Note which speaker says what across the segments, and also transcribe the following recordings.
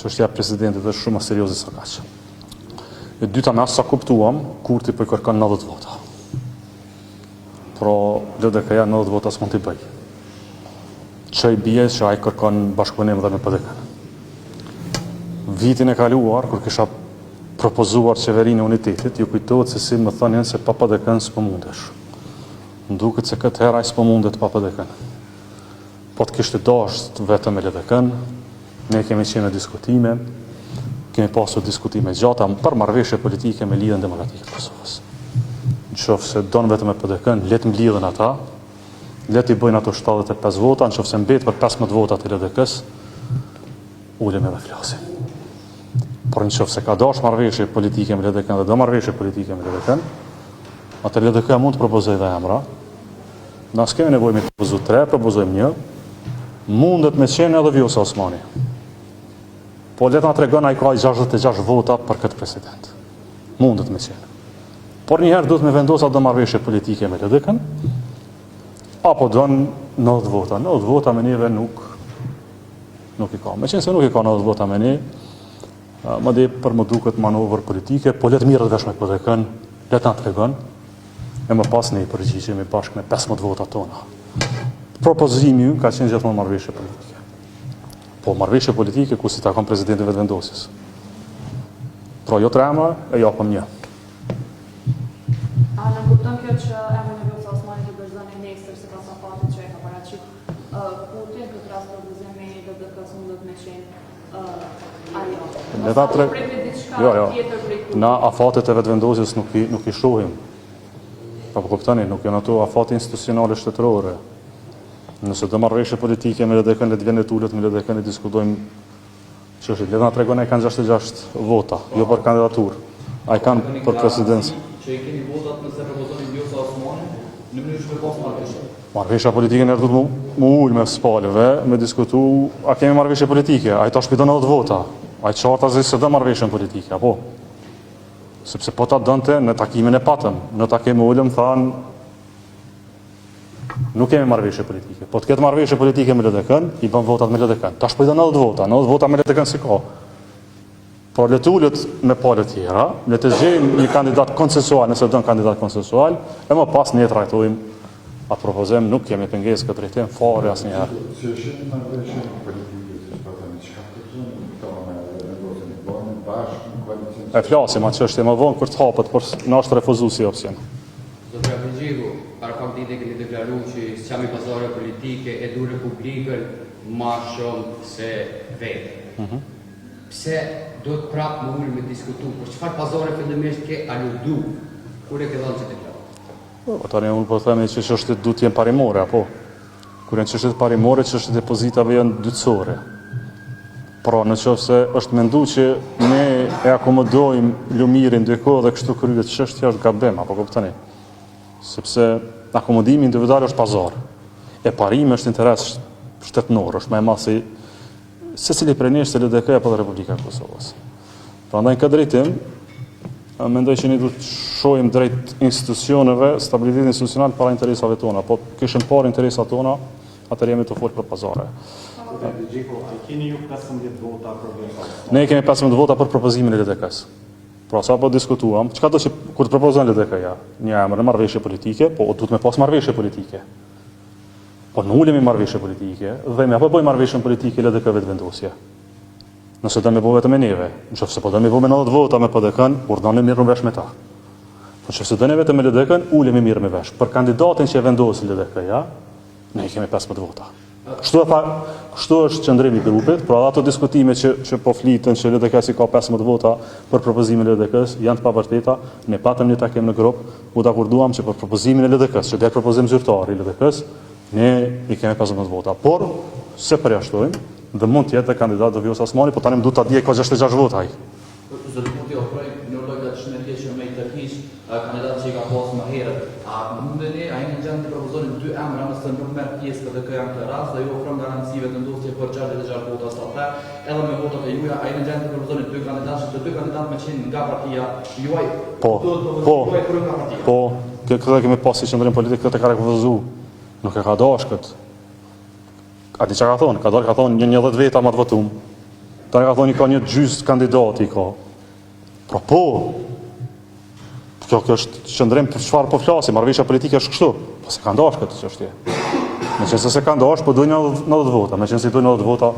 Speaker 1: Çështja e presidentit është shumë më serioze se kaq. E dyta me sa kuptuam, Kurti po i kërkon 90 vota. Pro LDK-ja 90 vota s'mund t'i bëj. Që i bie që ai kërkon bashkëpunim dhe me PDK-n. Vitin e kaluar, kur kisha propozuar qeverinë e unitetit, ju kujtohet se si më thonin se pa PDK-n s'po mundesh. M'duket se këtë herë ai s'po mundet pa PDK-n. Po të kishte dashur vetëm me LDK-n, ne kemi qenë në diskutime, kemi pasur diskutime gjata për marrëveshje politike me Lidhjen Demokratike të Kosovës. Nëse don vetëm me PDK-n, le të mblidhen ata, le të bëjnë ato 75 vota, nëse mbet për 15 vota të LDK-s, ulemi dhe flasim. Por nëse ka dash marrëveshje politike me LDK-n dhe do marrëveshje politike me LDK-n, atë LDK mund të propozojë dhe emra. Na s'kemi nevojë me të propozuar 3, propozojmë 1. Mundet me qenë edhe Vjosa Osmani. Po le ta tregon ai ka 66 vota për këtë president. Mundet me qenë. Por njëherë duhet me vendosur do marrëveshje politike me LDK-n, apo don 90 vota. 90 vota me neve nuk i ka. Meqense se nuk i ka 90 vota me ne, madje për më duket manovër politike, po le të mirët vesh me PDK-n, le ta tregon, e më pas ne i përgjigjemi bashkë me 15 vota tona. Propozimi ju ka qenë gjithmonë marrëveshje politike. Po marrëveshje politike ku si takon presidentin vetëvendosjes. Pra jo 3 emra, e japëm 1.
Speaker 2: A në kupton kjo që emri i Vjosa Osmanit i vazhdon nesër sipas afatit që e ka paraqit Kurti, në këtë rast propozimi i LDK-s mundet me qenë ajo. Jo.
Speaker 1: Na afatet e vetëvendosjes nuk i shohim. Po kuptoni, nuk janë ato afate institucionale shtetërore. Nëse do marrëveshje politike me LDK-n, le të vjen të ulet me LDK-n e diskutojmë çështje. Le ta tregon ai kanë 66 vota, jo për kandidaturë. Ai kanë për presidencë.
Speaker 3: Që i keni votat nëse propozoni Vjosa Osmani, në mënyrë që pas marrëveshje.
Speaker 1: Marrëveshja politike ne do të ul me spalëve, me diskutu, a kemi marrëveshje politike? Ai tash pidon 90 vota. Ai çfarta se do marrëveshjen politike, apo? Sepse po ta donte në takimin e patëm, në takim ulëm thanë nuk kemi marrëveshje politike. Po të ketë marrëveshje politike me LDK-n, i bën votat me LDK-n. Tash po i do 90 vota, 90 vota me LDK-n si ka. Por le të ulet me palë tjera, le të zgjejmë një kandidat konsensual, nëse don kandidat konsensual, e më pas ne trajtojmë atë propozim, nuk kemi pengesë këtë drejtim fare asnjëherë. E flasim atë çështje më vonë kur të hapet, por na është refuzuar si opsion.
Speaker 3: Zotëra Figjigu, para pak ditë keni deklaruar që s'jam i pasore politike e du Republikën ma shumë se vetë. Pse do të prapë më ullë me diskutu, por çfarë pasore fillimisht ke aludu, kur e ke dhënë që deklaruar?
Speaker 1: Tani unë po themi që çështjet duhet të jenë parimore, apo? Kur janë çështjet parimore, çështjet e depozitave janë dytësore. Pra, nëse është menduar që ne e akomodojmë lumirin ndërkohë dhe kështu kryet çështja është gabim, apo kuptoni? Sepse akomodimi individual është pazar. E parimi është interes shtetënor, është më e madh se secili prej nesh se LDK apo Republika e Kosovës. Prandaj në këtë drejtim, mendoj që ne duhet të shohim drejt institucioneve, stabilitetin institucional para interesave tona, po kishim parë interesat tona, atëherë jemi të folë për pazare.
Speaker 4: Keni ju 15 vota për Vjosa?
Speaker 1: Ne kemi 15 vota për propozimin e LDK-s. Pra sa po diskutuam, çka do që kur të propozon LDK-ja, një emër në marrëveshje politike, po duhet me pas marrëveshje politike. Po në ulemi marrëveshje politike, dhe me apo bëj marrëveshjen politike LDK vetëvendosje. Nëse do me bëj vetëm me neve, nëse po do me bëj me 90 vota me PDK-n, urdhënë mirë vesh me ta. Po nëse do ne vetëm me LDK-n, ulemi mirë me vesh. Për kandidatin që e vendos LDK-ja, ne kemi 15 vota. Kështu është qëndrimi i grupit, pra ato diskutime që po flitën që LDK-si ka 15 vota për propozimin e LDK-s janë të pavërteta, ne patëm një takim në grup, u dakorduam që për propozimin e LDK-s, që del propozim zyrtar i LDK-s, ne i kemi 15 vota, por se përjashtojmë dhe mund të jetë kandidat do Vjosa Osmani, po tani më duhet ta di ka 66 vota ai.
Speaker 3: Zoti Kurti ofroi në lloj të shëndetshëm me të kish kandidat që i ka pasur më herët. A mundeni ai në gjendje të propozoni 2 emra nëse nuk merr pjesë LDK-ja në këtë rast dhe ju ofron garanci vetëvendosje për 66 vota sot. Edhe me votat e juaja ai në gjendje të propozoni 2 kandidatë, të 2 kandidatë me qenë nga partia juaj.
Speaker 1: Po, këtë kemi pasur qendrim politik, këtë ka refuzuar. Nuk e ka dashur këtë. A di çka ka thonë? Ka thonë një 10 veta më të votuam. Ta ka thoni ka një gjysë kandidati ka. Pra po, kjo është qëndrim për çfarë po flasim, marrëveshja politike është kështu. Po se ka ndash këtë çështje. Nëse se ka ndash, po duhen 90 vota, nëse duhen 90 vota,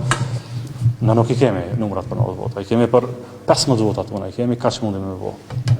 Speaker 1: ne nuk I kemi numrat për 90 vota, I kemi për 15 vota tona, I kemi kaq mundim me vota.